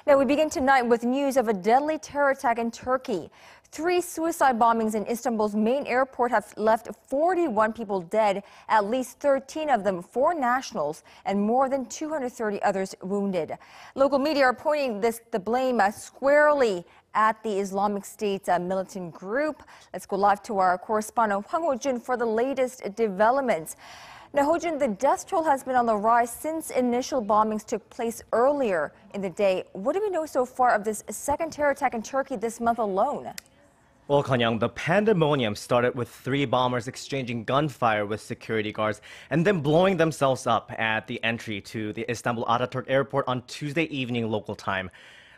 Now we begin tonight with news of a deadly terror attack in Turkey. 3 suicide bombings in Istanbul's main airport have left 41 people dead, at least 13 of them foreign nationals, and more than 230 others wounded. Local media are pointing the blame squarely at the Islamic State militant group. Let's go live to our correspondent Hwang Ho-jun for the latest developments. Now, Hojun, the death toll has been on the rise since initial bombings took place earlier in the day. What do we know so far of this second terror attack in Turkey this month alone? Well, Connyoung, the pandemonium started with 3 bombers exchanging gunfire with security guards and then blowing themselves up at the entry to the Istanbul Ataturk Airport on Tuesday evening local time.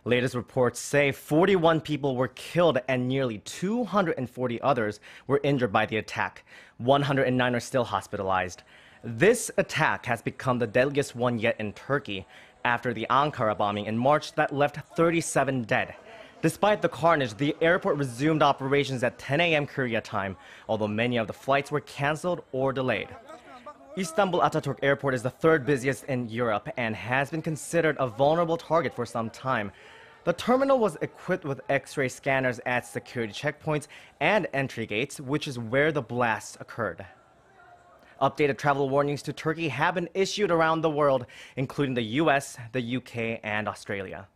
Latest reports say 41 people were killed and nearly 240 others were injured by the attack. 109 are still hospitalized. This attack has become the deadliest one yet in Turkey after the Ankara bombing in March that left 37 dead. Despite the carnage, the airport resumed operations at 10 a.m. Korea time, although many of the flights were canceled or delayed. Istanbul Ataturk Airport is the 3rd busiest in Europe and has been considered a vulnerable target for some time. The terminal was equipped with X-ray scanners at security checkpoints and entry gates, which is where the blast occurred. Updated travel warnings to Turkey have been issued around the world, including the US, the UK, and Australia.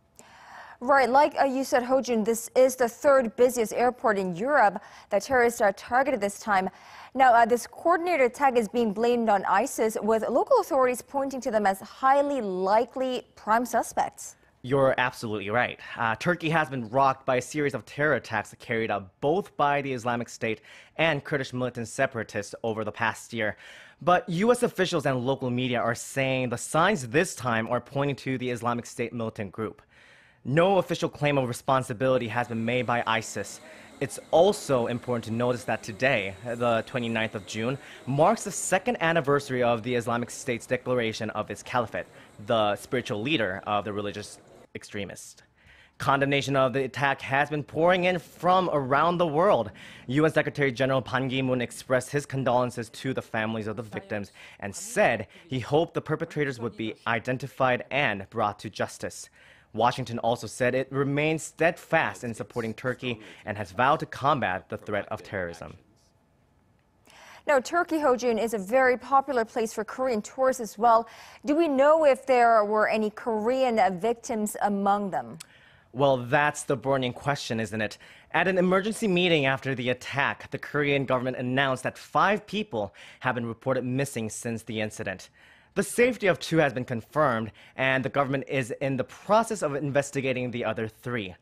Right, like you said, Hojun, this is the 3rd busiest airport in Europe that terrorists are targeted this time. Now, this coordinated attack is being blamed on ISIS, with local authorities pointing to them as highly likely prime suspects. You're absolutely right. Turkey has been rocked by a series of terror attacks carried out both by the Islamic State and Kurdish militant separatists over the past year. But U.S. officials and local media are saying the signs this time are pointing to the Islamic State militant group. No official claim of responsibility has been made by ISIS. It's also important to notice that today, the 29th of June, marks the 2nd anniversary of the Islamic State's declaration of its caliphate, the spiritual leader of the religious extremists. Condemnation of the attack has been pouring in from around the world. UN Secretary General Ban Ki-moon expressed his condolences to the families of the victims and said he hoped the perpetrators would be identified and brought to justice. Washington also said it remains steadfast in supporting Turkey and has vowed to combat the threat of terrorism. Now, Turkey, Hojun, is a very popular place for Korean tourists as well. Do we know if there were any Korean victims among them? Well, that's the burning question, isn't it? At an emergency meeting after the attack, the Korean government announced that 5 people have been reported missing since the incident. The safety of 2 has been confirmed, and the government is in the process of investigating the other 3.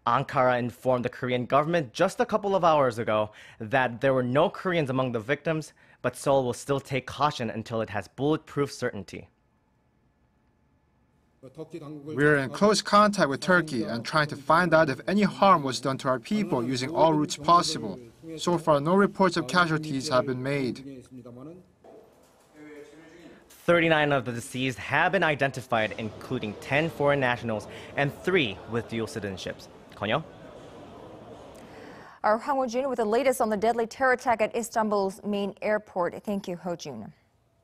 Ankara informed the Korean government just a couple of hours ago that there were no Koreans among the victims, but Seoul will still take caution until it has bulletproof certainty. We are in close contact with Turkey and trying to find out if any harm was done to our people using all routes possible. So far, no reports of casualties have been made. 39 of the deceased have been identified, including 10 foreign nationals and 3 with dual citizenships. Connyoung? Our Hwang Ho-jun with the latest on the deadly terror attack at Istanbul's main airport. Thank you, Hojun.